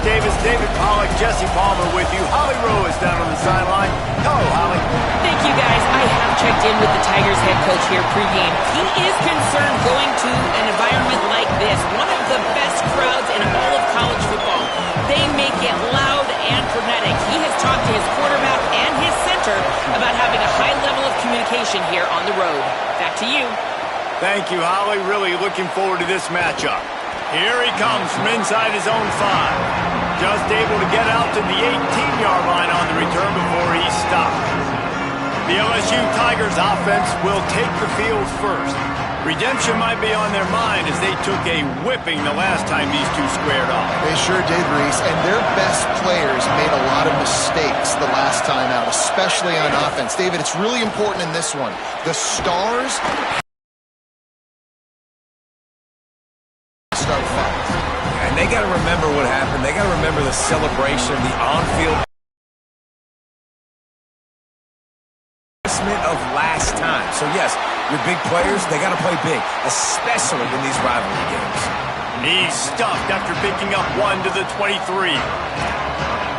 Davis, David Pollack, Jesse Palmer with you. Holly Rowe is down on the sideline. Hello, Holly. Thank you, guys. I have checked in with the Tigers head coach here pregame. He is concerned going to an environment like this, one of the best crowds in all of college football. They make it loud and frenetic. He has talked to his quarterback and his center about having a high level of communication here on the road. Back to you. Thank you, Holly. Really looking forward to this matchup. Here he comes from inside his own 5. Just able to get out to the 18-yard line on the return before he stopped. The LSU Tigers offense will take the field first. Redemption might be on their mind as they took a whipping the last time these two squared off. They sure did, Reese, and their best players made a lot of mistakes the last time out, especially on offense. David, it's really important in this one. The Stars start fast. And they got to remember what happened. They got to remember the celebration, the on-field of last time. So, yes, your big players, they got to play big, especially in these rivalry games. He's stuffed after picking up 1 to the 23.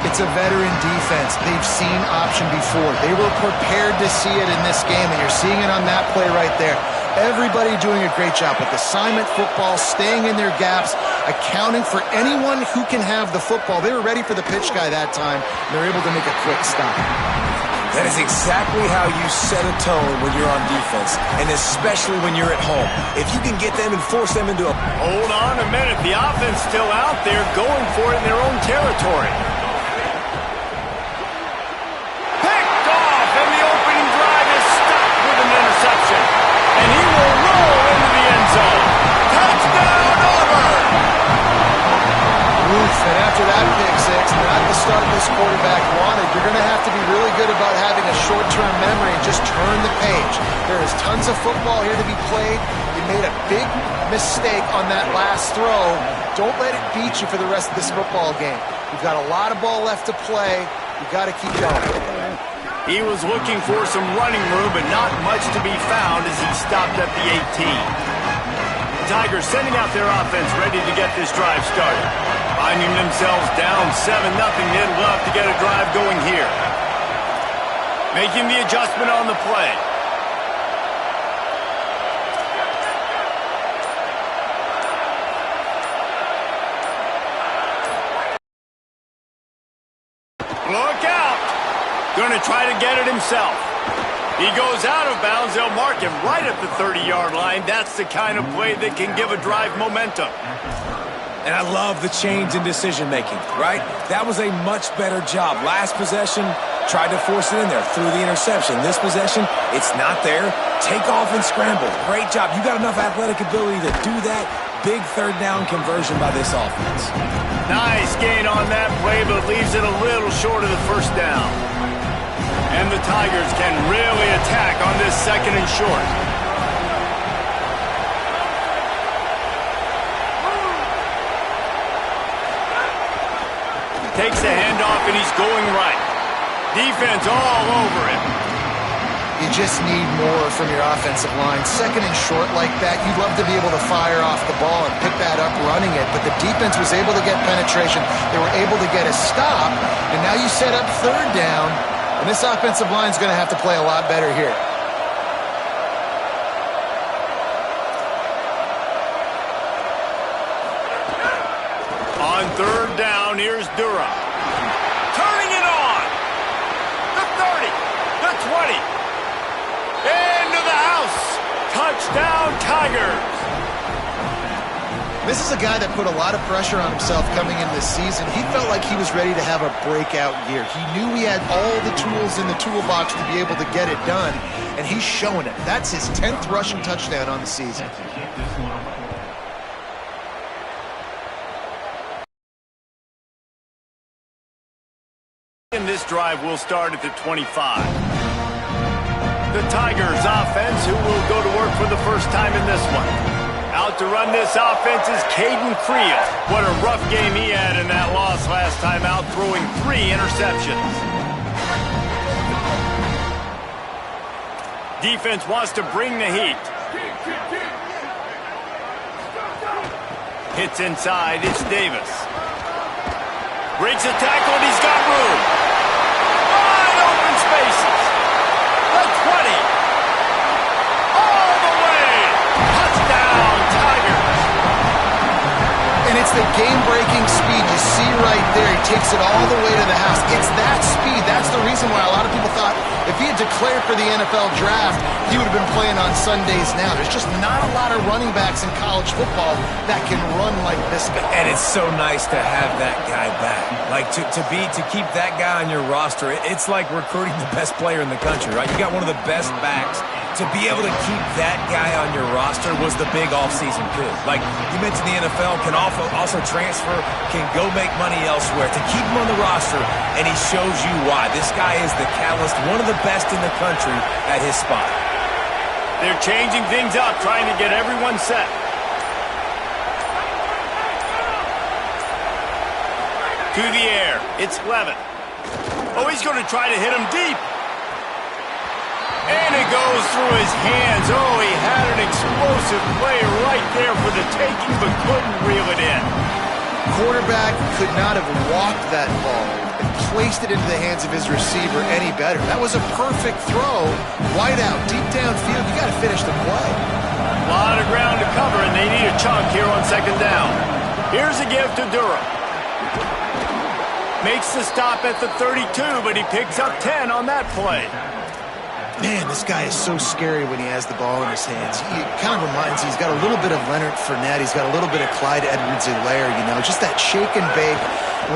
It's a veteran defense. They've seen option before. They were prepared to see it in this game, and you're seeing it on that play right there. Everybody doing a great job with assignment football, staying in their gaps, accounting for anyone who can have the football. They were ready for the pitch guy that time, and they're able to make a quick stop. That is exactly how you set a tone when you're on defense, and especially when you're at home. If you can get them and force them into a... Hold on a minute. The offense still out there going for it in their own territory. Picked off, and the opening drive is stopped with an interception. And he will roll into the end zone. Touchdown, Auburn! Oof, and after that pick six, not the start this quarterback wanted. You're going to have to be really good about having a short-term memory and just turn the page. There is tons of football here to be played. You made a big mistake on that last throw. Don't let it beat you for the rest of this football game. You've got a lot of ball left to play. You've got to keep going. He was looking for some running room, but not much to be found as he stopped at the 18. The Tigers sending out their offense ready to get this drive started. Finding themselves down 7-0, they'd love to get a drive going here. Making the adjustment on the play. Look out! Going to try to get it himself. He goes out of bounds. They'll mark him right at the 30-yard line. That's the kind of play that can give a drive momentum. And I love the change in decision-making, right? That was a much better job. Last possession, tried to force it in there, threw the interception. This possession, it's not there. Take off and scramble. Great job. You got enough athletic ability to do that. Big third down conversion by this offense. Nice gain on that play, but leaves it a little short of the first down. And the Tigers can really attack on this 2nd and short. Takes the handoff, and he's going right. Defense all over him. You just need more from your offensive line. 2nd and short like that, you'd love to be able to fire off the ball and pick that up running it, but the defense was able to get penetration. They were able to get a stop, and now you set up 3rd down, and this offensive line is going to have to play a lot better here. On 3rd down, here's Durham. Turning it on. The 30, the 20. Into the house. Touchdown, Tigers. This is a guy that put a lot of pressure on himself coming into this season. He felt like he was ready to have a breakout year. He knew he had all the tools in the toolbox to be able to get it done, and he's showing it. That's his 10th rushing touchdown on the season. And this drive will start at the 25. The Tigers offense, who will go to work for the first time in this one. Out to run this offense is Caden Creel. What a rough game he had in that loss last time out, throwing 3 interceptions. Defense wants to bring the heat. Hits inside, it's Davis. Breaks a tackle, and he's got room. Wide open spaces. The 20. All the way. Touchdown, Tigers. And it's the game-breaking speed you see right there. He takes it all the way to the house. It's that speed. That's the reason why a lot of people thought if he had declared for the NFL draft, he would have been playing on Sundays now. There's just not a lot of running backs in college football that can run like this guy. And it's so nice to have that guy back. Like, to keep that guy on your roster, it's like recruiting the best player in the country, right? You got one of the best backs. To be able to keep that guy on your roster was the big offseason coup. Like, you mentioned the NFL can also transfer, can go make money elsewhere. To keep him on the roster, and he shows you why. This guy is the catalyst, one of the best in the country at his spot. They're changing things up, trying to get everyone set. To the air. It's Levin. Oh, he's going to try to hit him deep. And it goes through his hands. Oh, he had an explosive play right there for the taking, but couldn't reel it in. Quarterback could not have walked that ball and placed it into the hands of his receiver any better. That was a perfect throw. Wide out, deep downfield. You got to finish the play. A lot of ground to cover, and they need a chunk here on second down. Here's a give to Durham. Makes the stop at the 32, but he picks up 10 on that play. Man, this guy is so scary when he has the ball in his hands. He kind of reminds you, he's got a little bit of Leonard Fournette. He's got a little bit of Clyde Edwards-Helaire, you know, just that shake and bake.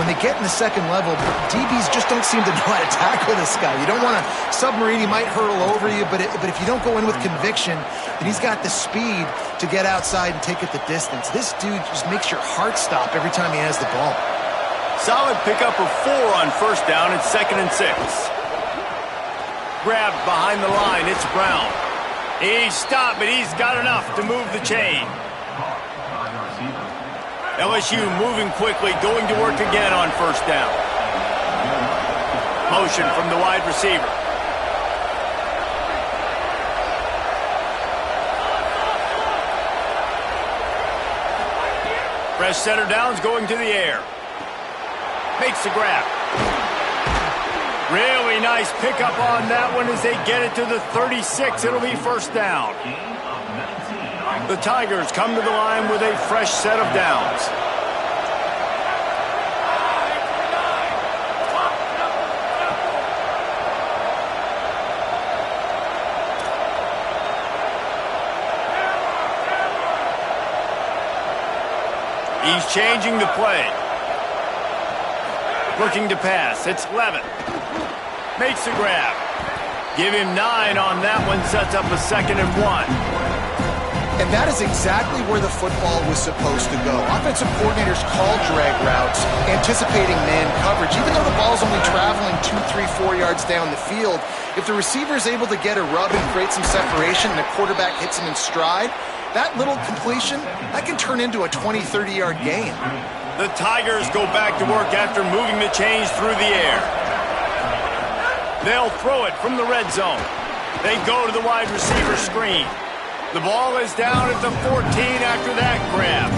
When they get in the second level, DBs just don't seem to know how to tackle this guy. You don't want to submarine. He might hurtle over you, but if you don't go in with conviction, then he's got the speed to get outside and take it the distance. This dude just makes your heart stop every time he has the ball. Solid pickup of 4 on first down. It's 2nd and 6. Grabbed behind the line. It's Brown. He's stopped, but he's got enough to move the chain. LSU moving quickly, going to work again on first down. Motion from the wide receiver. Fresh center downs going to the air. Makes the grab. Really nice pickup on that one as they get it to the 36. It'll be first down. The Tigers come to the line with a fresh set of downs. He's changing the play. Looking to pass. It's Levin. Makes the grab. Give him 9 on that one. Sets up a 2nd and 1. And that is exactly where the football was supposed to go. Offensive coordinators call drag routes, anticipating man coverage. Even though the ball's only traveling 2, 3, 4 yards down the field, if the receiver is able to get a rub and create some separation and the quarterback hits him in stride, that little completion, that can turn into a 20, 30-yard gain. The Tigers go back to work after moving the chains through the air. They'll throw it from the red zone. They go to the wide receiver screen. The ball is down at the 14 after that grab.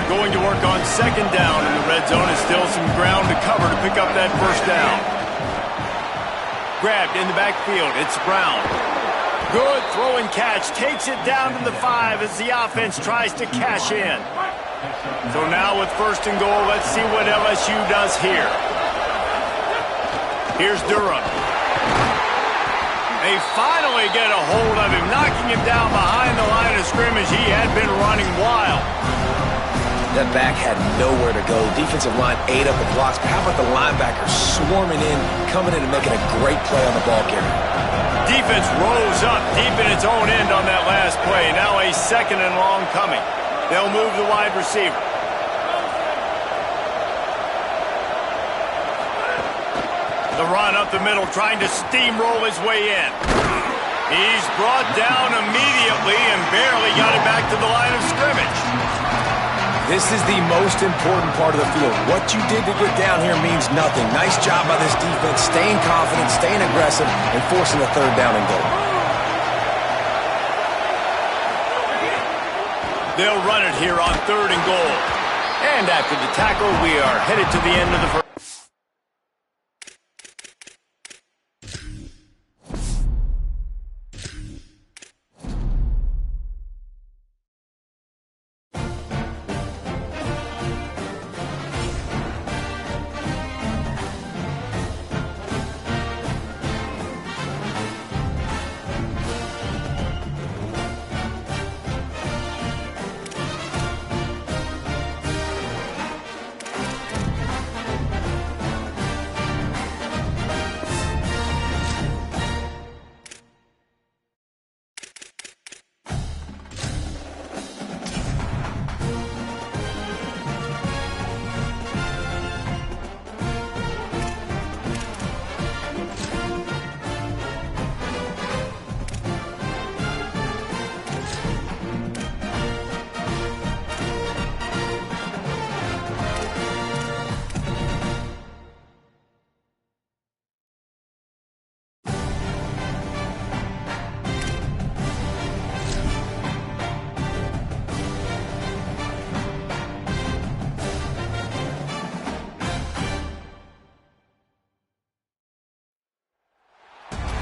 Going to work on second down in the red zone. Is still some ground to cover to pick up that first down. Grabbed in the backfield. It's Brown. Good throw and catch. Takes it down to the 5 as the offense tries to cash in. So now with first and goal, let's see what LSU does here. Here's Durham. They finally get a hold of him, knocking him down behind the line of scrimmage. He had been running wild. That back had nowhere to go. Defensive line ate up the blocks. But how about the linebackers swarming in, coming in and making a great play on the ball carrier? Defense rose up deep in its own end on that last play. Now a 2nd and long coming. They'll move the wide receiver. The run up the middle, trying to steamroll his way in. He's brought down immediately and barely got it back to the line of scrimmage. This is the most important part of the field. What you did to get down here means nothing. Nice job by this defense, staying confident, staying aggressive, and forcing the 3rd down and goal. They'll run it here on 3rd and goal. And after the tackle, we are headed to the end of the first.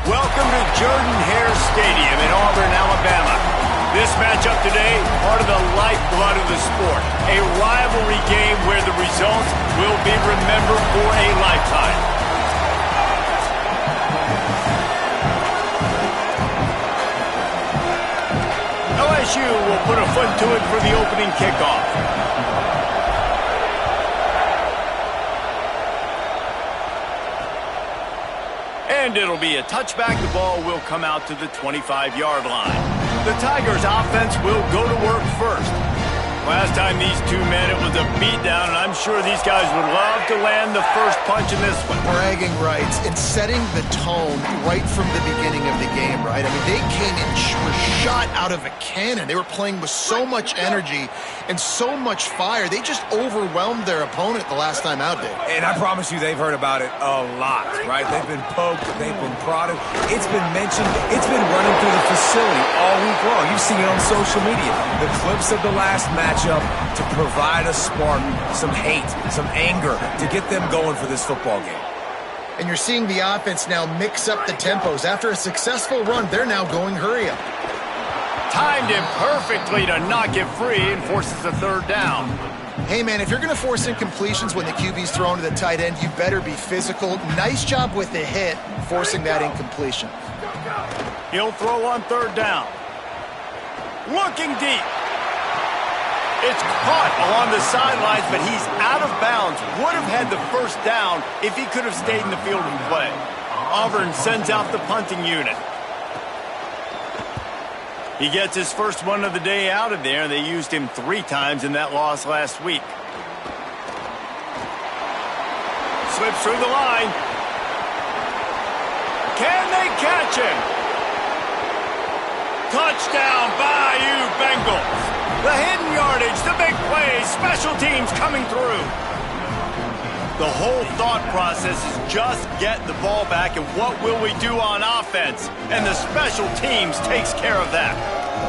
Welcome to Jordan-Hare Stadium in Auburn, Alabama. This matchup today, part of the lifeblood of the sport. A rivalry game where the results will be remembered for a lifetime. LSU will put a foot to it for the opening kickoff. And it'll be a touchback. The ball will come out to the 25-yard line. The Tigers' offense will go to work first. Last time these two met, it was a beatdown, and I'm sure these guys would love to land the first punch in this one. Bragging rights and setting the tone right from the beginning of the game, right? I mean, they came in, were shot out of a cannon. They were playing with so much energy and so much fire. They just overwhelmed their opponent the last time out, Dave. And I promise you they've heard about it a lot, right? They've been poked, they've been prodded. It's been mentioned, it's been running through the facility all week long. You've seen it on social media. The clips of the last matchup to provide a spark, some hate, some anger, to get them going for this football game. And you're seeing the offense now mix up the tempos. After a successful run, they're now going hurry up. Timed him perfectly to knock it free and forces the 3rd down. Hey, man, if you're going to force incompletions when the QB's thrown to the tight end, you better be physical. Nice job with the hit, forcing that incompletion. He'll throw on 3rd down. Looking deep. It's caught along the sidelines, but he's out of bounds. Would have had the 1st down if he could have stayed in the field of play. Auburn sends out the punting unit. He gets his first one of the day out of there. They used him 3 times in that loss last week. Slips through the line. Can they catch him? Touchdown, Bayou Bengals. The hidden yardage, the big plays, special teams coming through. The whole thought process is just get the ball back and what will we do on offense? And the special teams takes care of that.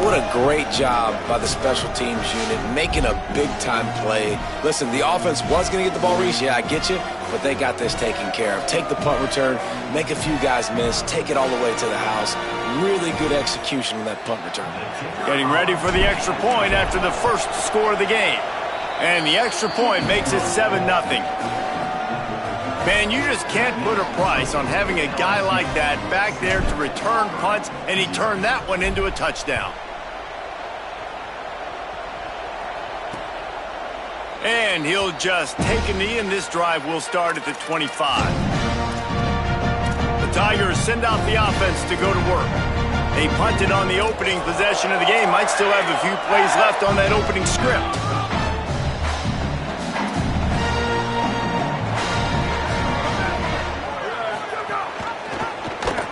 What a great job by the special teams unit, making a big-time play. Listen, the offense was going to get the ball reached. Yeah, I get you, but they got this taken care of. Take the punt return, make a few guys miss, take it all the way to the house. Really good execution on that punt return. Getting ready for the extra point after the first score of the game. And the extra point makes it 7-0. Man, you just can't put a price on having a guy like that back there to return punts, and he turned that one into a touchdown. And he'll just take a knee, and this drive will start at the 25. The Tigers send out the offense to go to work. They punted on the opening possession of the game. Might still have a few plays left on that opening script.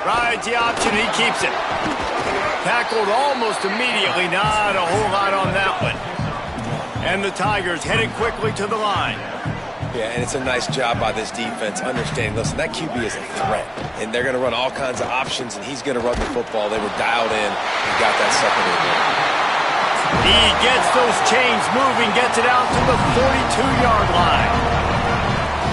Rides the option, he keeps it. Tackled almost immediately, not a whole lot on that one. And the Tigers headed quickly to the line. Yeah, and it's a nice job by this defense understanding, listen, that QB is a threat, and they're going to run all kinds of options, and he's going to run the football. They were dialed in and got that second. He gets those chains moving, gets it out to the 42-yard line.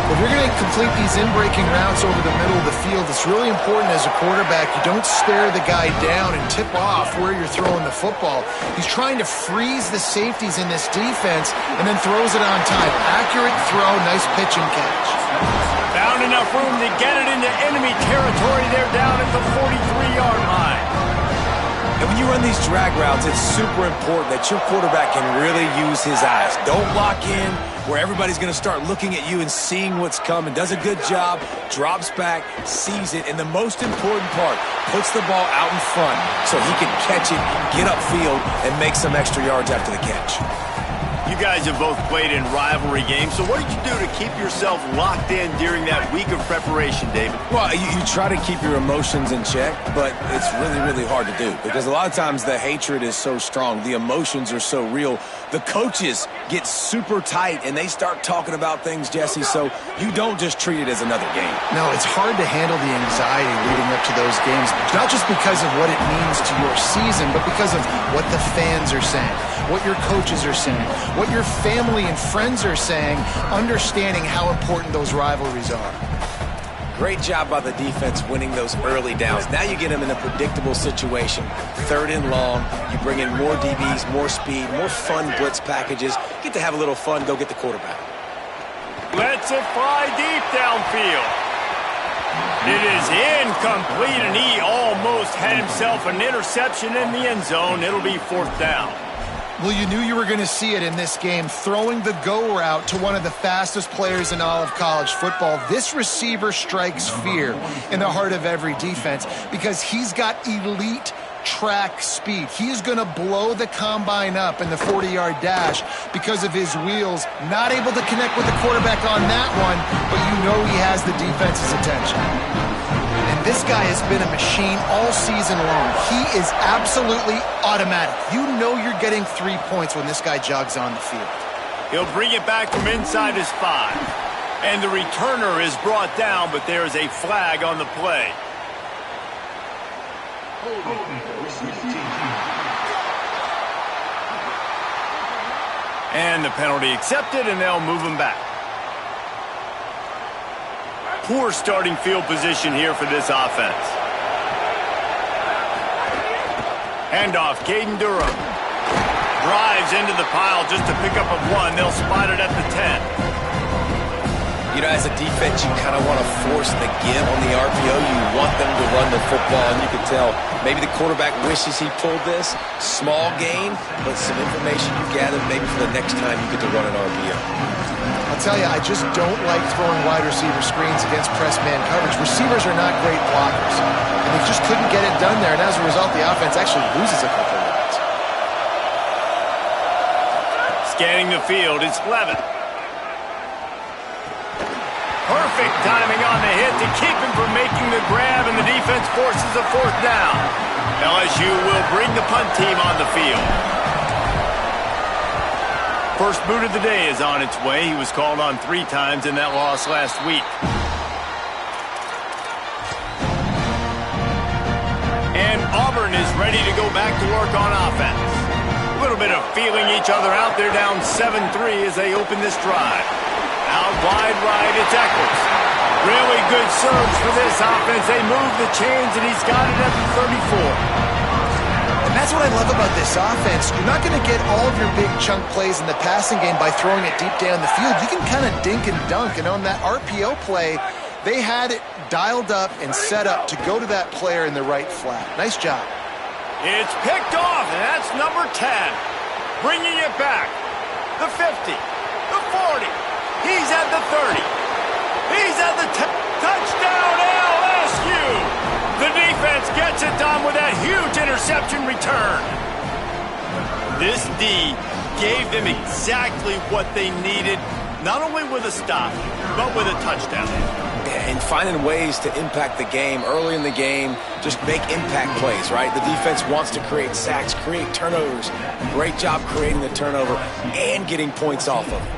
If you're going to complete these in-breaking routes over the middle of the field, it's really important as a quarterback you don't stare the guy down and tip off where you're throwing the football. He's trying to freeze the safeties in this defense and then throws it on time. Accurate throw, nice pitch and catch. Found enough room to get it into enemy territory. They're down at the 43-yard line. And when you run these drag routes, it's super important that your quarterback can really use his eyes. Don't lock in where everybody's going to start looking at you and seeing what's coming. Does a good job, drops back, sees it, and the most important part, puts the ball out in front so he can catch it, get upfield, and make some extra yards after the catch. You guys have both played in rivalry games, so what did you do to keep yourself locked in during that week of preparation, David? Well, you try to keep your emotions in check, but it's really, really hard to do because a lot of times the hatred is so strong. The emotions are so real. The coaches get super tight, and they start talking about things, Jesse, so you don't just treat it as another game. No, it's hard to handle the anxiety leading up to those games, not just because of what it means to your season, but because of what the fans are saying, what your coaches are saying, what your family and friends are saying, understanding how important those rivalries are. Great job by the defense winning those early downs. Now you get them in a predictable situation. 3rd and long, you bring in more DBs, more speed, more fun blitz packages. Get to have a little fun, go get the quarterback. Lets it fly deep downfield. It is incomplete, and he almost had himself an interception in the end zone. It'll be 4th down. Well, you knew you were going to see it in this game, throwing the go route to one of the fastest players in all of college football. This receiver strikes fear in the heart of every defense because he's got elite track speed. He's going to blow the combine up in the 40-yard dash because of his wheels. Not able to connect with the quarterback on that one, but you know he has the defense's attention. And this guy has been a machine all season long. He is absolutely automatic. You know you're getting 3 points when this guy jogs on the field. He'll bring it back from inside his 5. And the returner is brought down, but there is a flag on the play. And the penalty accepted, and they'll move him back. Poor starting field position here for this offense. Handoff, Caden Durham. Drives into the pile just to pick up a 1. They'll spot it at the 10. You know, as a defense, you kind of want to force the give on the RPO. You want them to run the football, and you can tell maybe the quarterback wishes he pulled this. Small gain, but some information you gathered maybe for the next time you get to run an RPO. I'll tell you, I just don't like throwing wide receiver screens against press man coverage. Receivers are not great blockers, and they just couldn't get it done there, and as a result, the offense actually loses a couple of yards. Scanning the field, it's Levin. Perfect timing on the hit to keep him from making the grab, and the defense forces a 4th down. LSU will bring the punt team on the field. First boot of the day is on its way. He was called on 3 times in that loss last week. And Auburn is ready to go back to work on offense. A little bit of feeling each other out there, down 7-3 as they open this drive. Out wide right, it's Eccles. Really good surge for this offense. They move the chains, and he's got it at the 34. And that's what I love about this offense. You're not going to get all of your big chunk plays in the passing game by throwing it deep down the field. You can kind of dink and dunk, and on that RPO play, they had it dialed up and set up to go to that player in the right flat. Nice job. It's picked off, and that's number 10. Bringing it back. The 50, the 40. He's at the 30. He's at the 10. Touchdown, LSU! The defense gets it done with that huge interception return. This D gave them exactly what they needed, not only with a stop, but with a touchdown. And finding ways to impact the game early in the game, just make impact plays, right? The defense wants to create sacks, create turnovers. Great job creating the turnover and getting points off of it.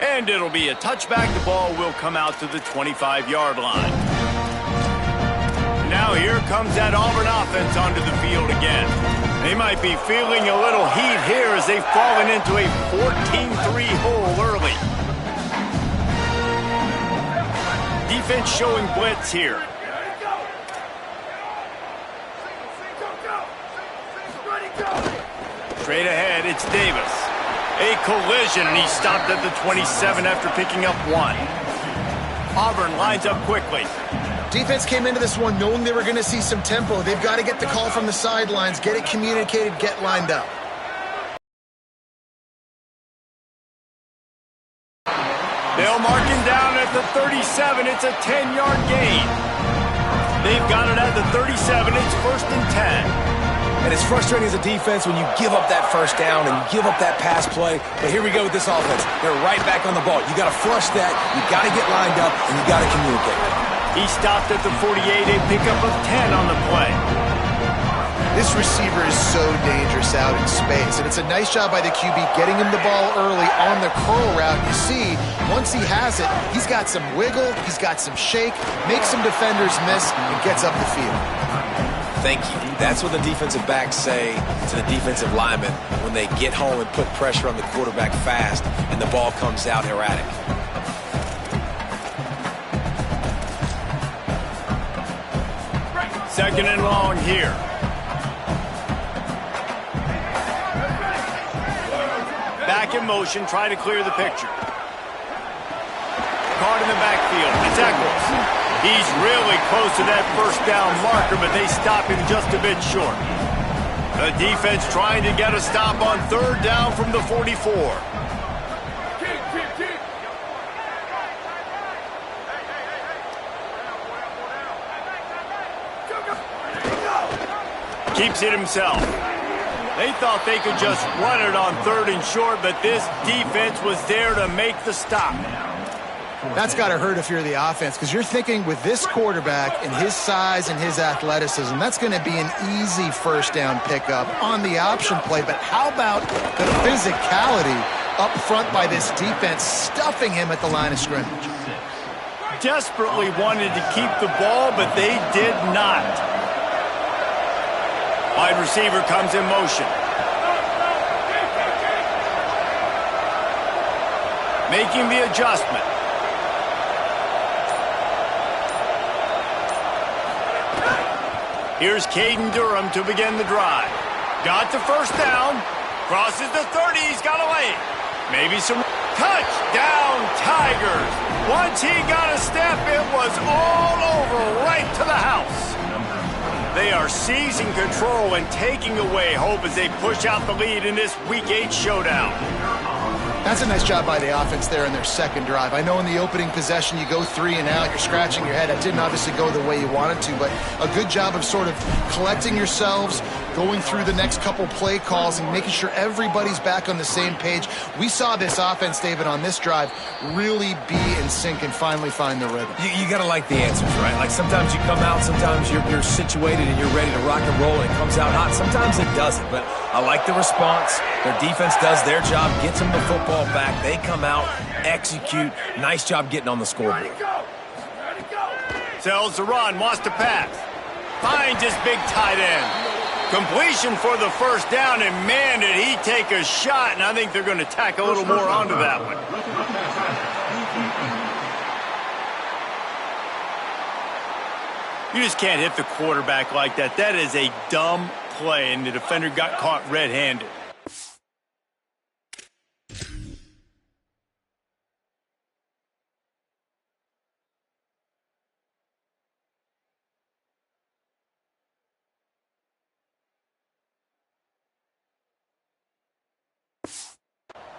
And it'll be a touchback. The ball will come out to the 25-yard line. now here comes that Auburn offense onto the field again. They might be feeling a little heat here as they've fallen into a 14-3 hole early. Defense showing blitz here. Straight ahead, it's Davis. A collision, and he stopped at the 27 after picking up 1. Auburn lines up quickly. Defense came into this one knowing they were going to see some tempo. They've got to get the call from the sidelines, get it communicated, get lined up. They'll mark him down at the 37. It's a 10-yard gain. They've got it at the 37. It's 1st and 10. And it's frustrating as a defense when you give up that first down and you give up that pass play. But here we go with this offense. They're right back on the ball. You got to flush that. You got to get lined up, and you got to communicate. He stopped at the 48, a pickup of 10 on the play. This receiver is so dangerous out in space, and it's a nice job by the QB getting him the ball early on the curl route. You see, once he has it, he's got some wiggle, he's got some shake, makes some defenders miss, and gets up the field. Thank you. That's what the defensive backs say to the defensive linemen when they get home and put pressure on the quarterback fast and the ball comes out erratic. Second and long here. Back in motion, try to clear the picture. Caught in the backfield. It's Eccles. He's really close to that first down marker, but they stop him just a bit short. The defense trying to get a stop on 3rd down from the 44. Keeps it himself. They thought they could just run it on 3rd and short, but this defense was there to make the stop. That's got to hurt if you're the offense, because you're thinking with this quarterback and his size and his athleticism, that's going to be an easy first down pickup on the option play. But how about the physicality up front by this defense, stuffing him at the line of scrimmage? Desperately wanted to keep the ball, but they did not. Wide receiver comes in motion. Making the adjustment. Here's Caden Durham to begin the drive. Got the first down. Crosses the 30. He's got a lane. Maybe some touchdown Tigers. Once he got a step, it was all over right to the house. They are seizing control and taking away hope as they push out the lead in this Week 8 showdown. That's a nice job by the offense there in their second drive. I know in the opening possession you go 3 and out, you're scratching your head. That didn't obviously go the way you wanted to, but a good job of sort of collecting yourselves, going through the next couple play calls and making sure everybody's back on the same page. We saw this offense, David, on this drive really be in sync and finally find the rhythm. You got to like the answers, right? Like sometimes you come out, sometimes you're situated and you're ready to rock and roll and it comes out hot. Sometimes it doesn't, but I like the response. Their defense does their job, gets them the football back. They come out, execute. Nice job getting on the scoreboard. Sells the run, wants to pass. Finds his big tight end. Completion for the first down, and man, did he take a shot, and I think they're going to tack a little more onto that one. You just can't hit the quarterback like that. That is a dumb play, and the defender got caught red-handed.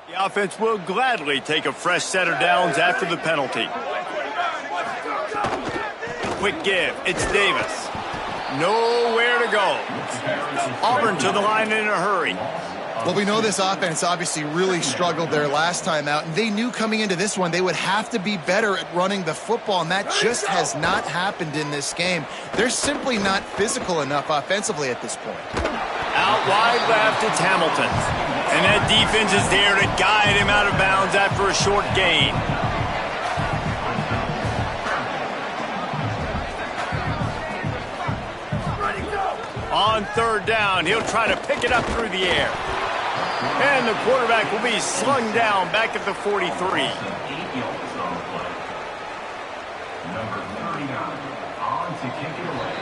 The offense will gladly take a fresh set of downs after the penalty. Quick give. It's Davis. Nowhere to go. Auburn to the line in a hurry. Well, we know this offense obviously really struggled there last time out, and they knew coming into this one they would have to be better at running the football, and that just has not happened in this game. They're simply not physical enough offensively at this point. Out wide left, it's Hamilton. And that defense is there to guide him out of bounds after a short gain. on third down. He'll try to pick it up through the air. And the quarterback will be slung down back at the 43. Number 39, on to kick it away.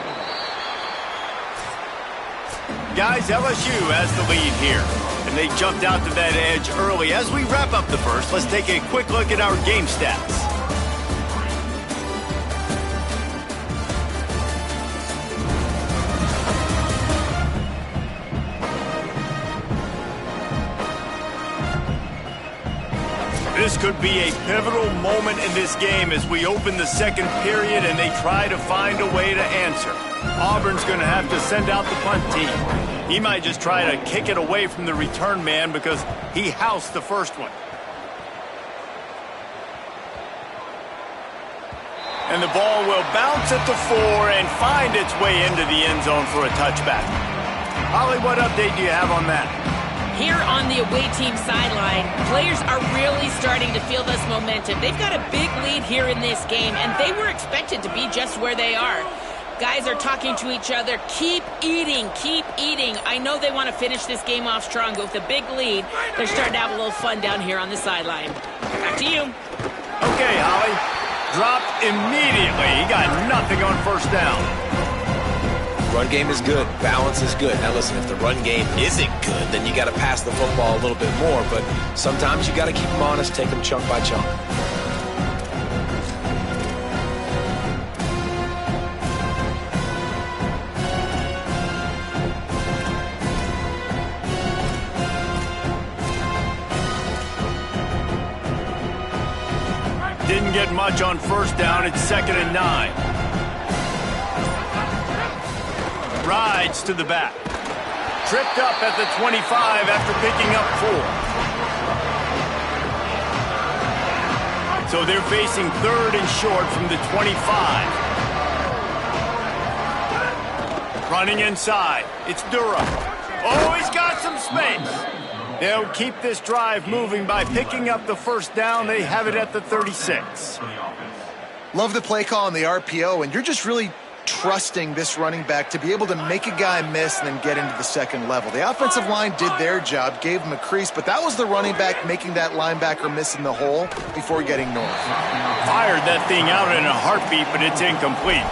Guys, LSU has the lead here, and they jumped out to that edge early. As we wrap up the first, let's take a quick look at our game stats. This could be a pivotal moment in this game as we open the second period and they try to find a way to answer. Auburn's going to have to send out the punt team. He might just try to kick it away from the return man because he housed the first one. And the ball will bounce at the 4 and find its way into the end zone for a touchback. Holly, what update do you have on that? Here on the away team sideline, players are really starting to feel this momentum. They've got a big lead here in this game, and they were expected to be just where they are. Guys are talking to each other. Keep eating, keep eating. I know they want to finish this game off strong, but with a big lead, they're starting to have a little fun down here on the sideline. Back to you. Okay, Holly. Dropped immediately. He got nothing on first down. Run game is good. Balance is good. Now listen, if the run game isn't good, then you got to pass the football a little bit more. But sometimes you got to keep them honest, take them chunk by chunk. Didn't get much on first down. It's 2nd and 9. Rides to the back. Tripped up at the 25 after picking up 4. So they're facing 3rd and short from the 25. Running inside. It's Durham. Oh, he's got some space. They'll keep this drive moving by picking up the first down. They have it at the 36. Love the play call on the RPO, and you're just really trusting this running back to be able to make a guy miss and then get into the second level. The offensive line did their job, gave him a crease, but that was the running back making that linebacker miss in the hole before getting north. Fired that thing out in a heartbeat, but it's incomplete.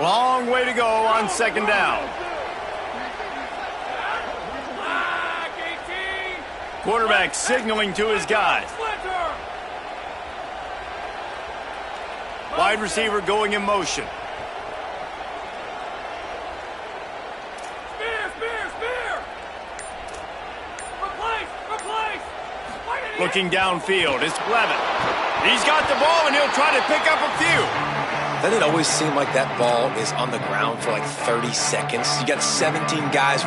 Long way to go on 2nd down. Quarterback signaling to his guys. Wide receiver going in motion. Looking downfield, it's Blevin. He's got the ball and he'll try to pick up a few. Doesn't it always seem like that ball is on the ground for like 30 seconds? You got 17 guys.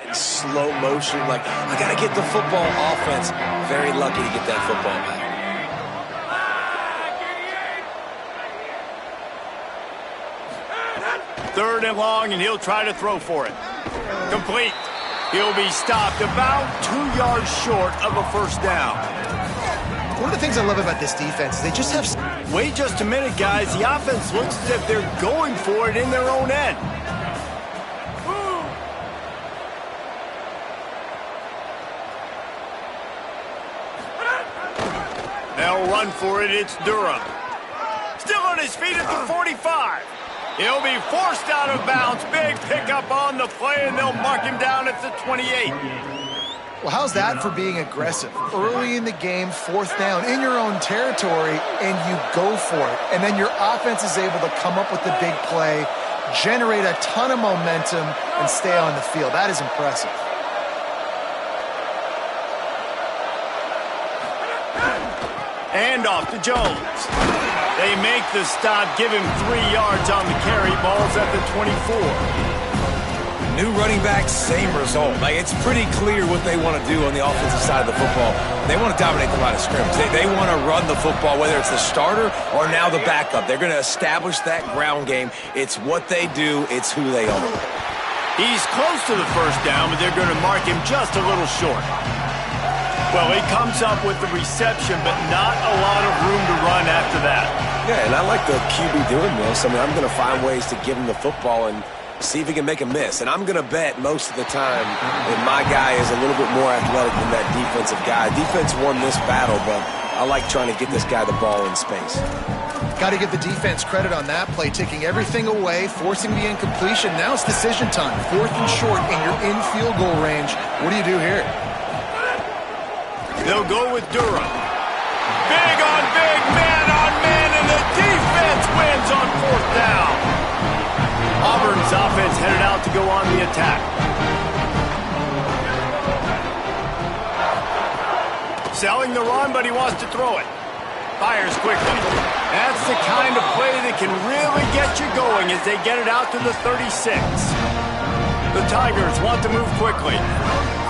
In slow motion, like, I got to get the football. Offense, very lucky to get that football back. Third and long, and he'll try to throw for it. Complete. He'll be stopped about 2 yards short of a first down. One of the things I love about this defense is they just have... Wait just a minute, guys. The offense looks as if they're going for it in their own end. They'll run for it. It's Durham. Still on his feet at the 45. He'll be forced out of bounds. Big pickup on the play, and they'll mark him down at the 28. Well, how's that for being aggressive? Early in the game, 4th down, in your own territory, and you go for it. And then your offense is able to come up with the big play, generate a ton of momentum, and stay on the field. That is impressive. And off to Jones. They make the stop, give him 3 yards on the carry. Ball's at the 24. New running back, same result. Like, it's pretty clear what they want to do on the offensive side of the football. They want to dominate the line of scrimmage. They want to run the football, whether it's the starter or now the backup. They're going to establish that ground game. It's what they do. It's who they are. He's close to the first down, but they're going to mark him just a little short. Well, he comes up with the reception, but not a lot of room to run after that. Yeah, and I like the QB doing this. I mean, I'm going to find ways to give him the football and see if he can make a miss. And I'm going to bet most of the time that my guy is a little bit more athletic than that defensive guy. Defense won this battle, but I like trying to get this guy the ball in space. Got to give the defense credit on that play, taking everything away, forcing the incompletion. Now it's decision time. 4th and short, and you're in field goal range. What do you do here? They'll go with Durham. Big on big, man on man, and the defense wins on 4th down. Auburn's offense headed out to go on the attack. Selling the run, but he wants to throw it. Fires quickly. That's the kind of play that can really get you going as they get it out to the 36. The Tigers want to move quickly.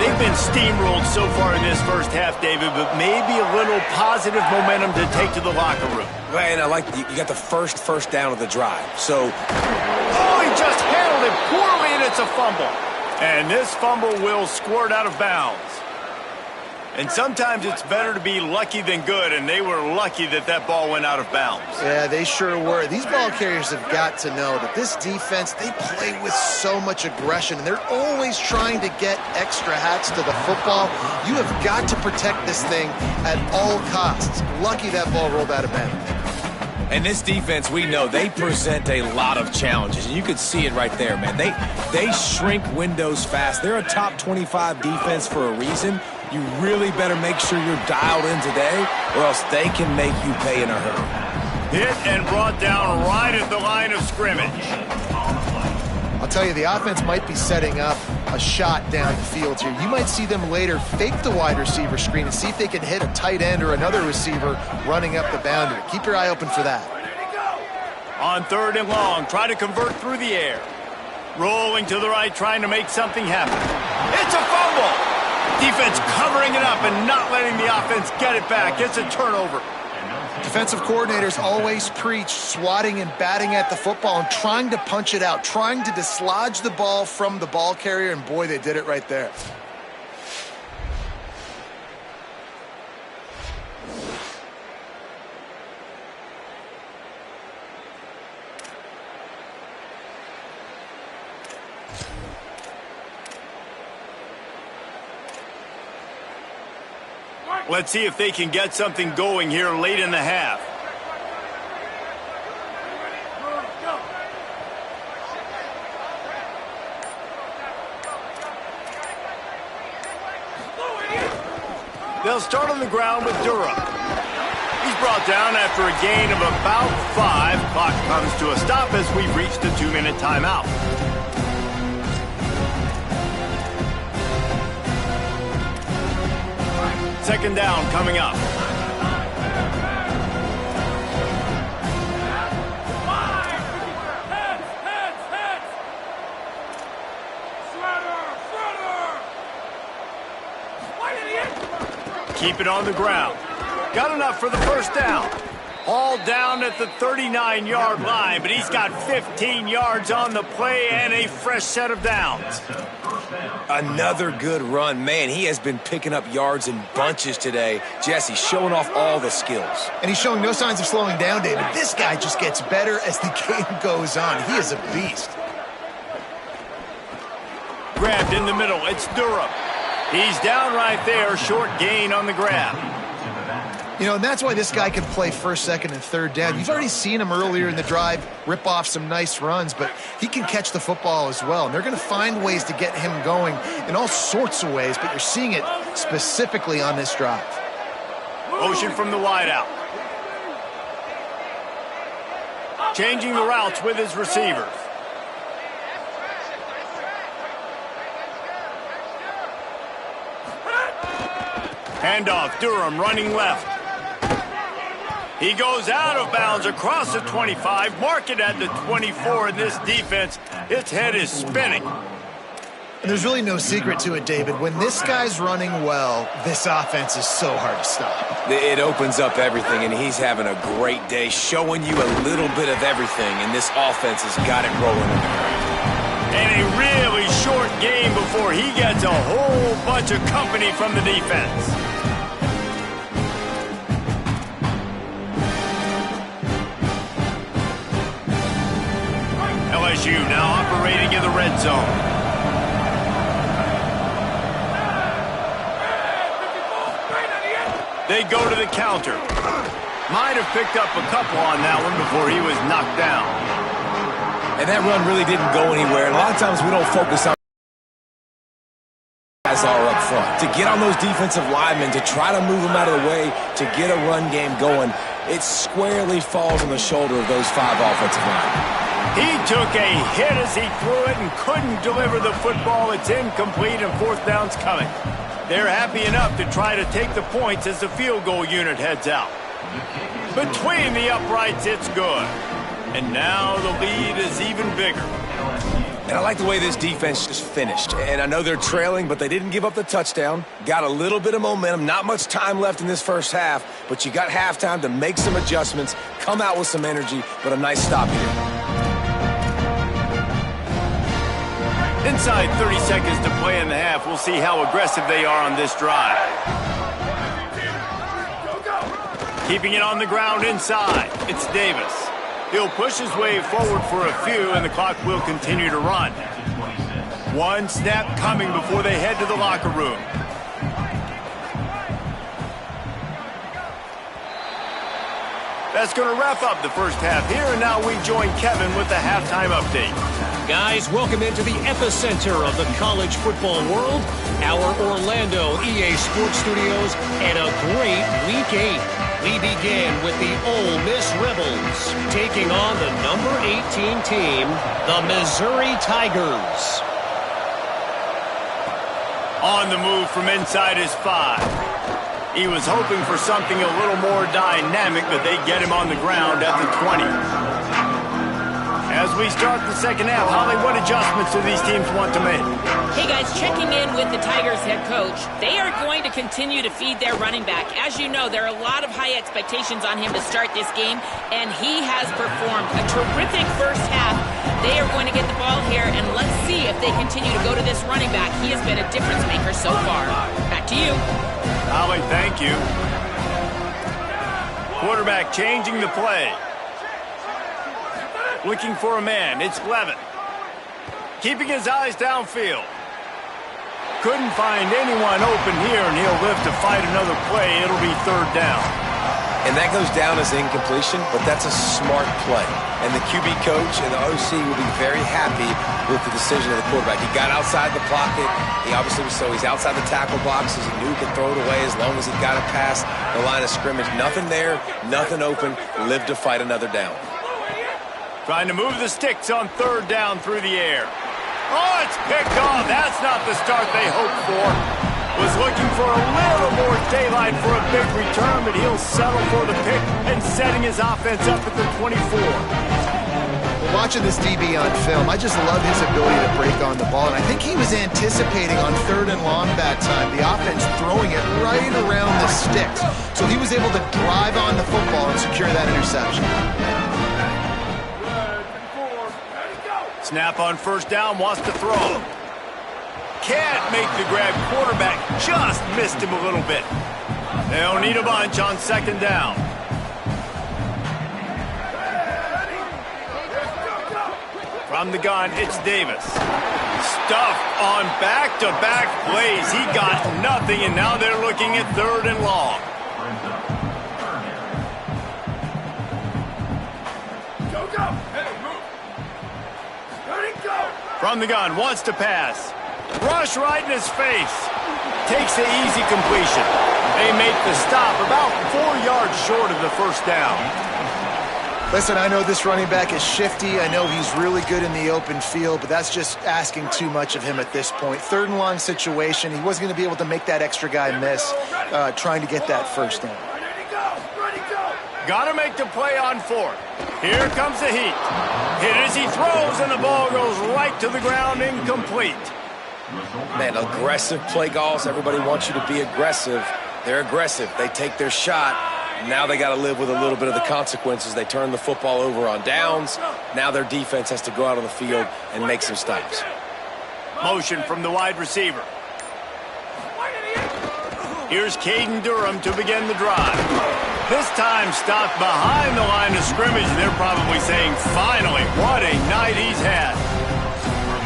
They've been steamrolled so far in this first half, David, but maybe a little positive momentum to take to the locker room. Right, and I like you got the first down of the drive. So, oh, he just handled it poorly, and it's a fumble. And this fumble will squirt out of bounds. And sometimes it's better to be lucky than good, and they were lucky that that ball went out of bounds. Yeah, they sure were. These ball carriers have got to know that this defense, they play with so much aggression, and they're always trying to get extra hats to the football. You have got to protect this thing at all costs. Lucky that ball rolled out of bounds. And this defense, we know, they present a lot of challenges. And you could see it right there, man. They shrink windows fast. They're a top 25 defense for a reason. You really better make sure you're dialed in today, or else they can make you pay in a hurry. Hit and brought down right at the line of scrimmage. I'll tell you, the offense might be setting up a shot down the field here. You might see them later fake the wide receiver screen and see if they can hit a tight end or another receiver running up the boundary. Keep your eye open for that. On 3rd and long, try to convert through the air. Rolling to the right, trying to make something happen. It's a fumble! Defense covering it up and not letting the offense get it back. It's a turnover. Defensive coordinators always preach swatting and batting at the football and trying to punch it out, trying to dislodge the ball from the ball carrier, and boy, they did it right there. Let's see if they can get something going here late in the half. They'll start on the ground with Durham. He's brought down after a gain of about 5. Clock comes to a stop as we've reached a 2-minute timeout. Second down coming up. Keep it on the ground. Got enough for the first down. Hauled down at the 39-yard line, but he's got 15 yards on the play and a fresh set of downs. Another good run. Man, he has been picking up yards in bunches today. Jesse, showing off all the skills. And he's showing no signs of slowing down, David. This guy just gets better as the game goes on. He is a beast. Grabbed in the middle. It's Durham. He's down right there. Short gain on the grab. You know, and that's why this guy can play 1st, 2nd, and 3rd down. You've already seen him earlier in the drive rip off some nice runs, but he can catch the football as well. And they're going to find ways to get him going in all sorts of ways, but you're seeing it specifically on this drive. Motion from the wideout. Changing the routes with his receivers. Handoff, Durham running left. He goes out of bounds across the 25, mark it at the 24, and this defense, its head is spinning. And there's really no secret to it, David. When this guy's running well, this offense is so hard to stop. It opens up everything, and he's having a great day, showing you a little bit of everything, and this offense has got it rolling in the ground. And a really short game before he gets a whole bunch of company from the defense. LSU now operating in the red zone. They go to the counter. Might have picked up a couple on that one before he was knocked down. And that run really didn't go anywhere. And a lot of times we don't focus on guys are up front. To get on those defensive linemen, to try to move them out of the way, to get a run game going, it squarely falls on the shoulder of those 5 offensive linemen. He took a hit as he threw it and couldn't deliver the football. It's incomplete and 4th down's coming. They're happy enough to try to take the points as the field goal unit heads out. Between the uprights, it's good. And now the lead is even bigger. And I like the way this defense just finished. And I know they're trailing, but they didn't give up the touchdown. Got a little bit of momentum. Not much time left in this first half, but you got halftime to make some adjustments, come out with some energy, but a nice stop here. Inside 30 seconds to play in the half. We'll see how aggressive they are on this drive. Keeping it on the ground inside. It's Davis. He'll push his way forward for a few, and the clock will continue to run. 1 snap coming before they head to the locker room. That's going to wrap up the first half here, and now we join Kevin with the halftime update. Guys, welcome into the epicenter of the college football world, our Orlando EA Sports Studios, and a great Week 8. We begin with the Ole Miss Rebels taking on the number 18 team, the Missouri Tigers. On the move from inside his 5. He was hoping for something a little more dynamic, but they get him on the ground at the 20. As we start the second half, Holly, what adjustments do these teams want to make? Hey, guys, checking in with the Tigers head coach. They are going to continue to feed their running back. As you know, there are a lot of high expectations on him to start this game, and he has performed a terrific first half. They are going to get the ball here, and let's see if they continue to go to this running back. He has been a difference maker so far. Back to you. Holly, thank you. Quarterback changing the play. Looking for a man. It's Levin. Keeping his eyes downfield. Couldn't find anyone open here, and he'll live to fight another play. It'll be 3rd down. And that goes down as incompletion, but that's a smart play. And the QB coach and the OC will be very happy with the decision of the quarterback. He got outside the pocket. He obviously was he's outside the tackle boxes. He knew he could throw it away as long as he got it past the line of scrimmage. Nothing there, nothing open. Live to fight another down. Trying to move the sticks on 3rd down through the air. Oh, it's picked off. That's not the start they hoped for. Was looking for a little more daylight for a big return, but he'll settle for the pick and setting his offense up at the 24. Watching this DB on film, I just love his ability to break on the ball, and I think he was anticipating on 3rd and long that time, the offense throwing it right around the sticks. So he was able to drive on the football and secure that interception. Snap on 1st down, wants to throw. Can't make the grab. Quarterback just missed him a little bit. They'll need a bunch on 2nd down. From the gun, it's Davis. Stuffed on back-to-back plays. He got nothing, and now they're looking at 3rd and long. From the gun, wants to pass. Rush right in his face. Takes the easy completion. They make the stop about 4 yards short of the 1st down. Listen, I know this running back is shifty. I know he's really good in the open field, but that's just asking too much of him at this point. 3rd and long situation. He wasn't going to be able to make that extra guy miss trying to get that 1st down. Got to make the play on 4th. Here comes the heat. Hit as he throws, and the ball goes right to the ground, incomplete. Man, aggressive play calls. Everybody wants you to be aggressive. They're aggressive. They take their shot. Now they got to live with a little bit of the consequences. They turn the football over on downs. Now their defense has to go out on the field and make some stops. Motion from the wide receiver. Here's Caden Durham to begin the drive. This time stopped behind the line of scrimmage. They're probably saying, finally, what a night he's had.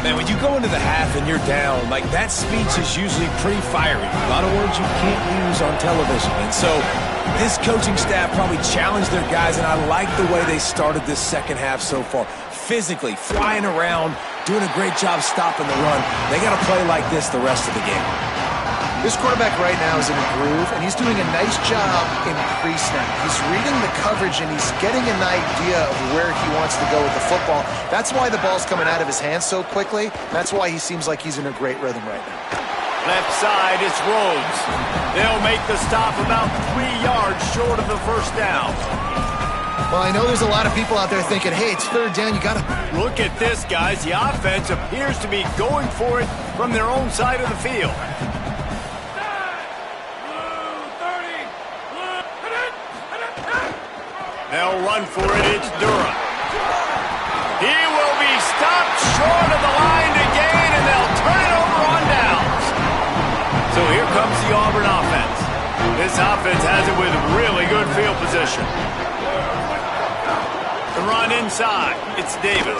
Man, when you go into the half and you're down, like that speech is usually pretty fiery. A lot of words you can't use on television. And so this coaching staff probably challenged their guys, and I like the way they started this second half so far. Physically, flying around, doing a great job stopping the run. They got to play like this the rest of the game. This quarterback right now is in a groove, and he's doing a nice job in pre-snap. He's reading the coverage, and he's getting an idea of where he wants to go with the football. That's why the ball's coming out of his hands so quickly. That's why he seems like he's in a great rhythm right now. Left side, it's Rhodes. They'll make the stop about 3 yards short of the first down. Well, I know there's a lot of people out there thinking, hey, it's third down, you got to... Look at this, guys. The offense appears to be going for it from their own side of the field. They'll run for it. It's Durham. He will be stopped short of the line to gain, and they'll turn it over on downs. So here comes the Auburn offense. This offense has it with really good field position. The run inside. It's Davis.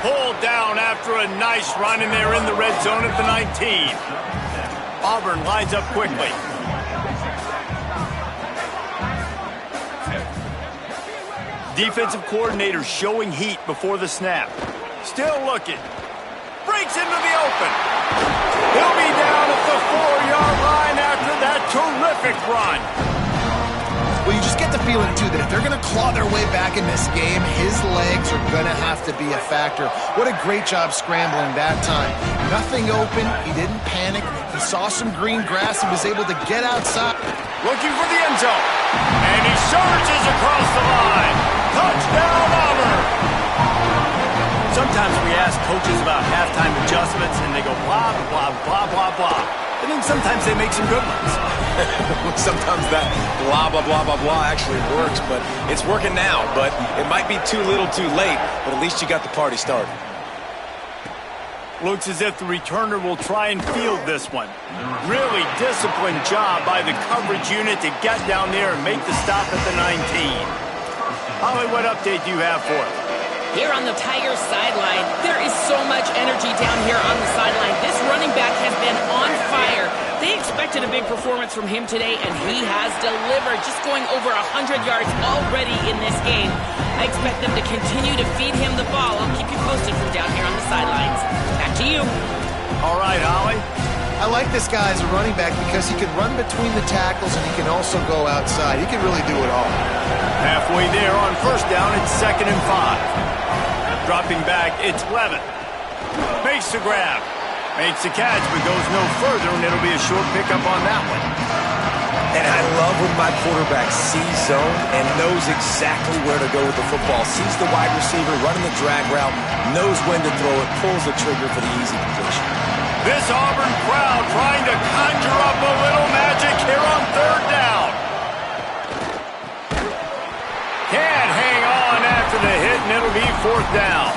Pulled down after a nice run, and they're in the red zone at the 19. Auburn lines up quickly. Defensive coordinator showing heat before the snap. Still looking. Breaks into the open. He'll be down at the 4-yard line after that terrific run. Well, you just get the feeling, too, that if they're going to claw their way back in this game, his legs are going to have to be a factor. What a great job scrambling that time. Nothing open. He didn't panic. He saw some green grass and was able to get outside. Looking for the end zone. And he surges across the line. Touchdown, Auburn! Sometimes we ask coaches about halftime adjustments, and they go blah, blah, blah, blah, blah. And then sometimes they make some good ones. Sometimes that blah, blah, blah, blah, blah actually works, but it's working now. But it might be too little too late, but at least you got the party started. Looks as if the returner will try and field this one. Really disciplined job by the coverage unit to get down there and make the stop at the 19. Holly, what update do you have for us? Here on the Tigers sideline, there is so much energy down here on the sideline. This running back has been on fire. They expected a big performance from him today, and he has delivered, just going over 100 yards already in this game. I expect them to continue to feed him the ball. I'll keep you posted from down here on the sidelines. Back to you. All right, Holly. I like this guy as a running back because he can run between the tackles and he can also go outside. He can really do it all. Halfway there on first down, it's 2nd and 5. Dropping back, it's Levin. Makes the grab. Makes the catch, but goes no further, and it'll be a short pickup on that one. And I love when my quarterback sees zone and knows exactly where to go with the football. Sees the wide receiver running the drag route, knows when to throw it, pulls the trigger for the easy completion. This Auburn crowd trying to conjure up a little magic here on third down. Can't hang on after the hit, and it'll be 4th down.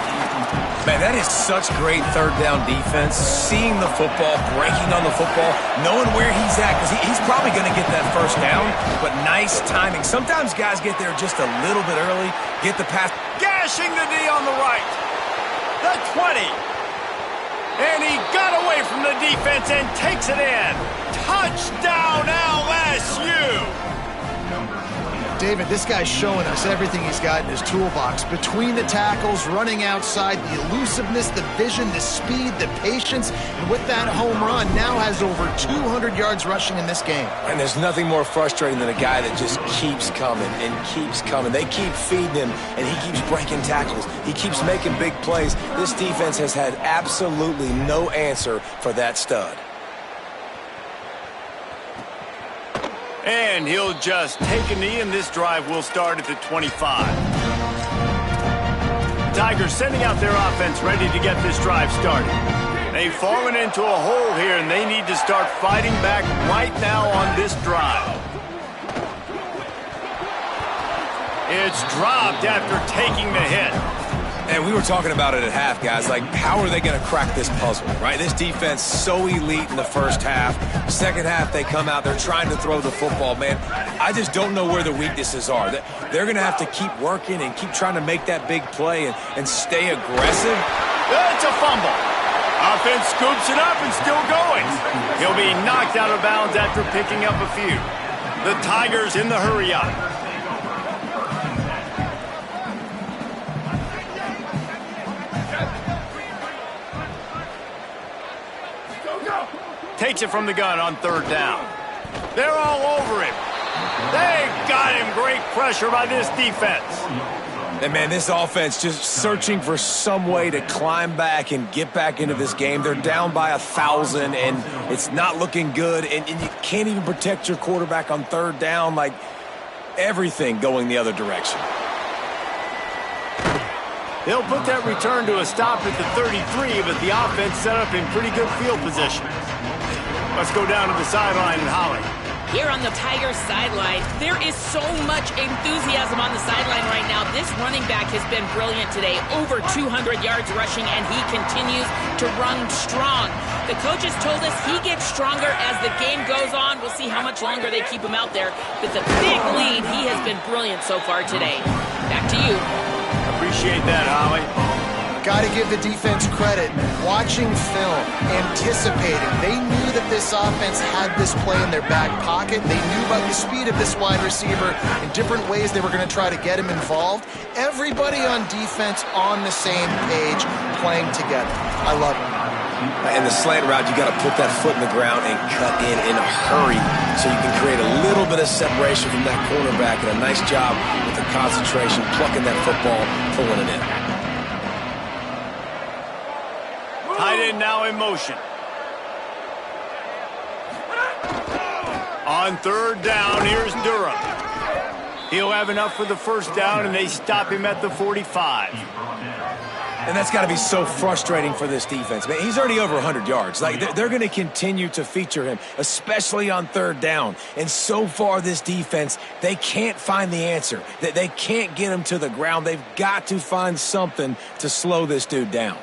Man, that is such great third down defense. Seeing the football, breaking on the football, knowing where he's at, because he's probably going to get that first down, but nice timing. Sometimes guys get there just a little bit early, get the pass. Gashing the D on the right. The 20. And he got away from the defense and takes it in. Touchdown, LSU! David, this guy's showing us everything he's got in his toolbox. Between the tackles, running outside, the elusiveness, the vision, the speed, the patience. And with that home run, now has over 200 yards rushing in this game. And there's nothing more frustrating than a guy that just keeps coming and keeps coming. They keep feeding him, and he keeps breaking tackles. He keeps making big plays. This defense has had absolutely no answer for that stud. And he'll just take a knee, and this drive will start at the 25. Tigers sending out their offense ready to get this drive started. They've fallen into a hole here, and they need to start fighting back right now on this drive. It's dropped after taking the hit. And we were talking about it at half, guys. Like, how are they going to crack this puzzle, right? This defense so elite in the first half. Second half, they come out, they're trying to throw the football, man. I just don't know where the weaknesses are. They're going to have to keep working and keep trying to make that big play and stay aggressive. It's a fumble. Offense scoops it up and still going. He'll be knocked out of bounds after picking up a few. The Tigers in the hurry up. Takes it from the gun on third down. They're all over him. They got him. Great pressure by this defense. And, man, this offense just searching for some way to climb back and get back into this game. They're down by 1,000, and it's not looking good. And you can't even protect your quarterback on third down. Like, everything going the other direction. They'll put that return to a stop at the 33, but the offense set up in pretty good field position. Let's go down to the sideline and Holly. Here on the Tigers sideline, there is so much enthusiasm on the sideline right now. This running back has been brilliant today. Over 200 yards rushing, and he continues to run strong. The coaches told us he gets stronger as the game goes on. We'll see how much longer they keep him out there. But the big lead, he has been brilliant so far today. Back to you. Appreciate that, Holly. Got to give the defense credit. Watching film, anticipating. They knew that this offense had this play in their back pocket. They knew about the speed of this wide receiver in different ways they were going to try to get him involved. Everybody on defense on the same page, playing together. I love it. And the slant route, you got to put that foot in the ground and cut in a hurry so you can create a little bit of separation from that cornerback. And a nice job with the concentration, plucking that football, pulling it in. Tight end now in motion. On third down, here's Durham. He'll have enough for the first down, and they stop him at the 45. And that's got to be so frustrating for this defense. Man, he's already over 100 yards. Like, they're going to continue to feature him, especially on third down. And so far, this defense, they can't find the answer. They can't get him to the ground. They've got to find something to slow this dude down.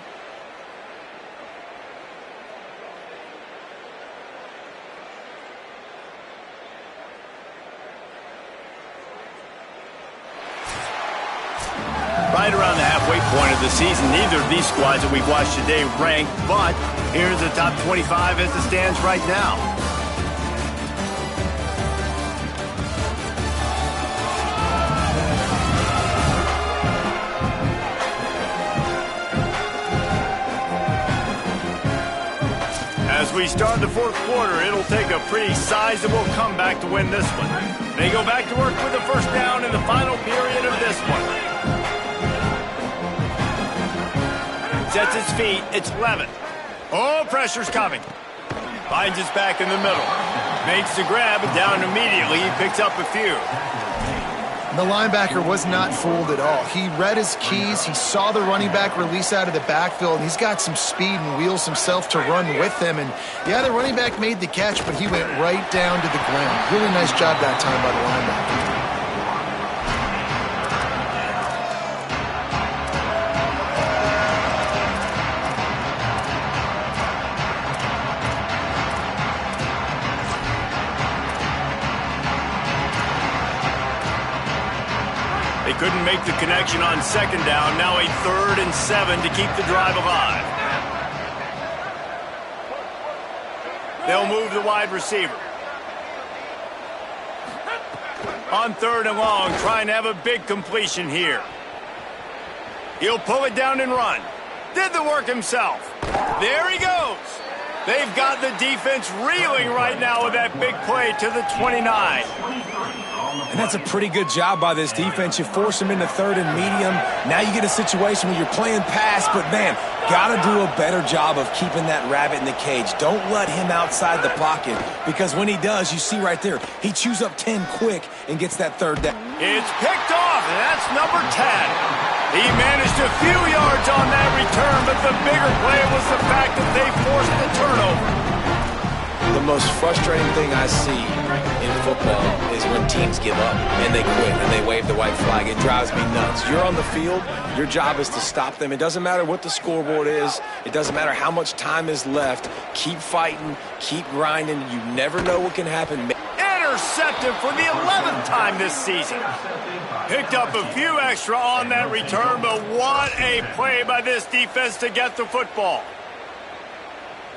Right around the halfway point of the season, neither of these squads that we've watched today ranked, but here's the top 25 as it stands right now. As we start the fourth quarter, it'll take a pretty sizable comeback to win this one. They go back to work with the first down in the final period of this one. Sets his feet, it's Levitt. Oh, pressure's coming. Finds his back in the middle. Makes the grab, and down immediately. He picks up a few. The linebacker was not fooled at all. He read his keys. He saw the running back release out of the backfield, and he's got some speed and wheels himself to run with them. And, yeah, the running back made the catch, but he went right down to the ground. Really nice job that time by the linebacker. Couldn't make the connection on second down. Now a 3rd and 7 to keep the drive alive. They'll move the wide receiver. On 3rd and long, trying to have a big completion here. He'll pull it down and run. Did the work himself. There he goes. They've got the defense reeling right now with that big play to the 29. And that's a pretty good job by this defense. You force him into 3rd and medium. Now you get a situation where you're playing pass, but, man, got to do a better job of keeping that rabbit in the cage. Don't let him outside the pocket, because when he does, you see right there, he chews up 10 quick and gets that 3rd down. It's picked off, and that's number 10. He managed a few yards on that return, but the bigger play was the fact that they forced the turnover. The most frustrating thing I see in football is when teams give up and they quit and they wave the white flag. It drives me nuts. You're on the field. Your job is to stop them. It doesn't matter what the scoreboard is. It doesn't matter how much time is left. Keep fighting. Keep grinding. You never know what can happen. Intercepted for the 11th time this season. Picked up a few extra on that return, but what a play by this defense to get the football.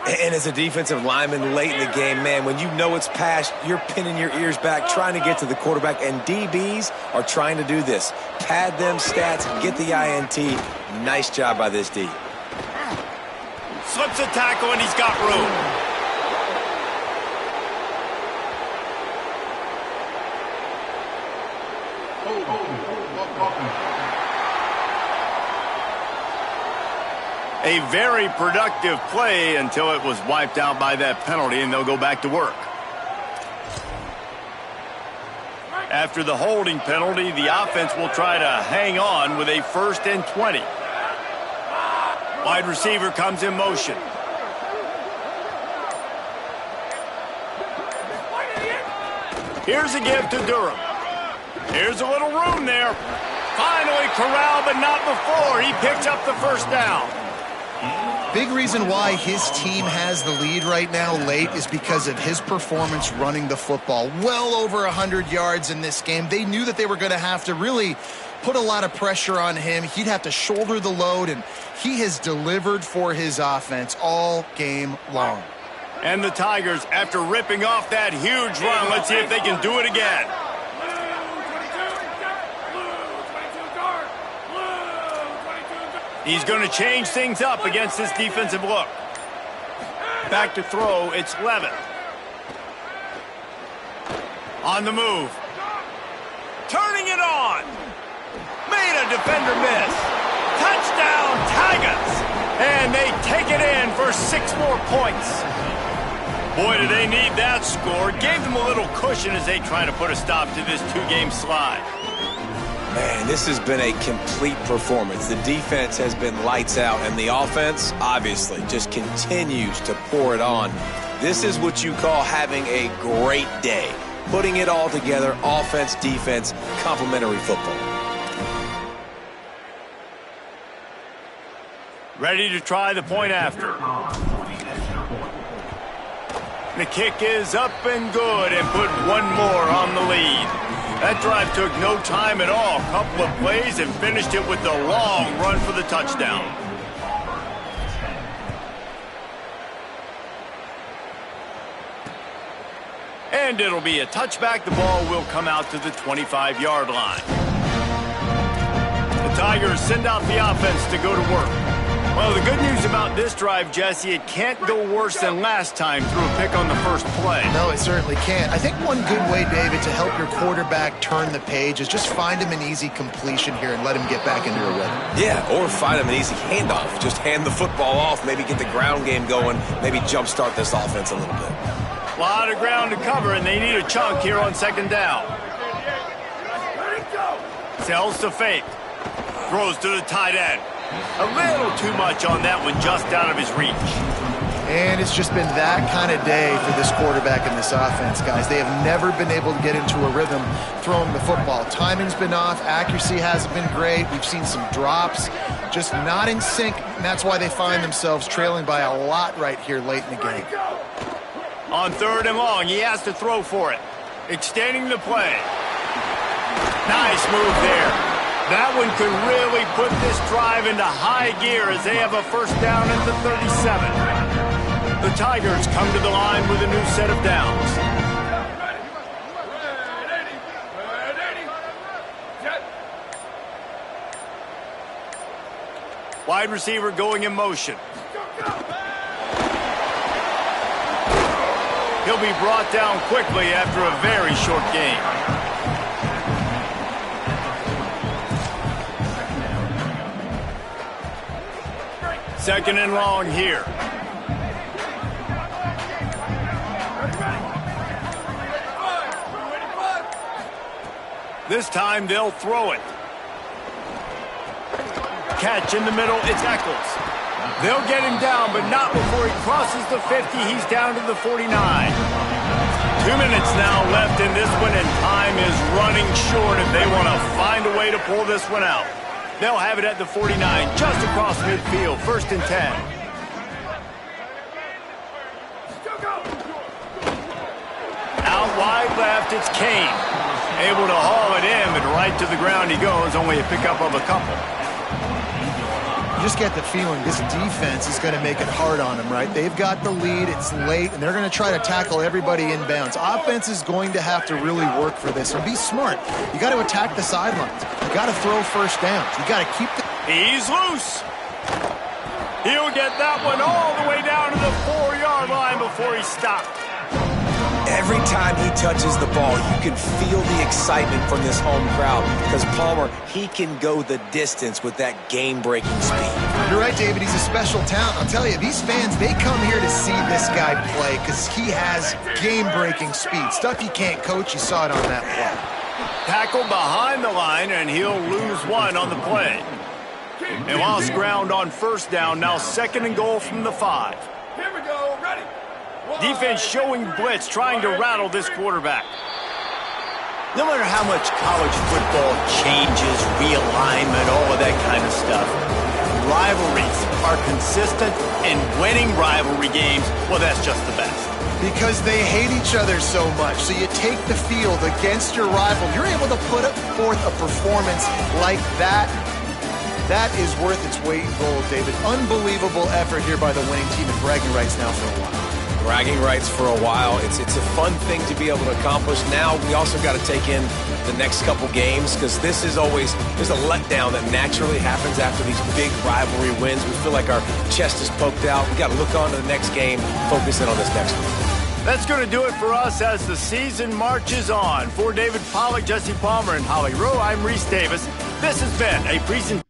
And as a defensive lineman late in the game, man, when you know it's past, you're pinning your ears back, trying to get to the quarterback, and DBs are trying to do this. Pad them stats, get the INT. Nice job by this D. Slips a tackle, and he's got room. A very productive play until it was wiped out by that penalty, and they'll go back to work. After the holding penalty, the offense will try to hang on with a 1st and 20. Wide receiver comes in motion. Here's a give to Durham. Here's a little room there. Finally corralled, but not before. He picks up the first down. Big reason why his team has the lead right now late is because of his performance running the football. Well over 100 yards in this game. They knew that they were going to have to really put a lot of pressure on him. He'd have to shoulder the load, and he has delivered for his offense all game long. And the Tigers, after ripping off that huge run, let's see if they can do it again. He's going to change things up against this defensive look. Back to throw, it's Levin. On the move. Turning it on. Made a defender miss. Touchdown, Tigers. And they take it in for 6 more points. Boy, do they need that score. Gave them a little cushion as they try to put a stop to this 2-game slide. Man, this has been a complete performance. The defense has been lights out, and the offense, obviously, just continues to pour it on. This is what you call having a great day. Putting it all together, offense, defense, complementary football. Ready to try the point after. The kick is up and good, and put one more on the lead. That drive took no time at all. A couple of plays and finished it with a long run for the touchdown. And it'll be a touchback. The ball will come out to the 25-yard line. The Tigers send out the offense to go to work. Well, the good news about this drive, Jesse, it can't go worse than last time through a pick on the first play. No, it certainly can't. I think one good way, David, to help your quarterback turn the page is just find him an easy completion here and let him get back into a rhythm. Yeah, or find him an easy handoff. Just hand the football off, maybe get the ground game going, maybe jumpstart this offense a little bit. A lot of ground to cover, and they need a chunk here on 2nd down. Sells to fake. Throws to the tight end. A little too much on that one, just out of his reach. And it's just been that kind of day for this quarterback and this offense, guys. They have never been able to get into a rhythm throwing the football. Timing's been off. Accuracy hasn't been great. We've seen some drops, just not in sync, and that's why they find themselves trailing by a lot right here late in the game. On 3rd and long, he has to throw for it. Extending the play. Nice move there. That one could really put this drive into high gear as they have a first down at the 37. The Tigers come to the line with a new set of downs. Wide receiver going in motion. He'll be brought down quickly after a very short game. Second and long here. This time they'll throw it. catch in the middle. It's Eccles. They'll get him down, but not before he crosses the 50. He's down to the 49. 2 minutes now left in this one, and time is running short if they want to find a way to pull this one out. They'll have it at the 49, just across midfield, 1st and 10. Out wide left, it's Kane. Able to haul it in, but right to the ground he goes, only a pickup of a couple. You just get the feeling this defense is going to make it hard on them, right? They've got the lead, it's late, and they're going to try to tackle everybody inbounds. Offense is going to have to really work for this, and be smart. You got to attack the sidelines. You got to throw first downs. You got to keep the... He's loose. He'll get that one all the way down to the 4-yard line before he stopped. Every time he touches the ball, you can feel the excitement from this home crowd because Palmer, he can go the distance with that game-breaking speed. You're right, David. He's a special talent. I'll tell you, these fans, they come here to see this guy play because he has game-breaking speed. Stuff you can't coach. You saw it on that play. Tackled behind the line, and he'll lose one on the play. They lost ground on 1st down. Now 2nd and goal from the 5. Here we go. Ready. Defense showing blitz, trying to rattle this quarterback. No matter how much college football changes, realignment, all of that kind of stuff, rivalries are consistent, and winning rivalry games, well, that's just the best. Because they hate each other so much. So you take the field against your rival. You're able to put forth a performance like that. That is worth its weight in gold, David. Unbelievable effort here by the winning team, and bragging rights now for a while. Bragging rights for a while. It's a fun thing to be able to accomplish. Now we also got to take in the next couple games because this is always, there's a letdown that naturally happens after these big rivalry wins. We feel like our chest is poked out. We got to look on to the next game, focus in on this next one. That's going to do it for us as the season marches on. For David Pollack, Jesse Palmer, and Holly Rowe, I'm Reese Davis. This has been a presentation.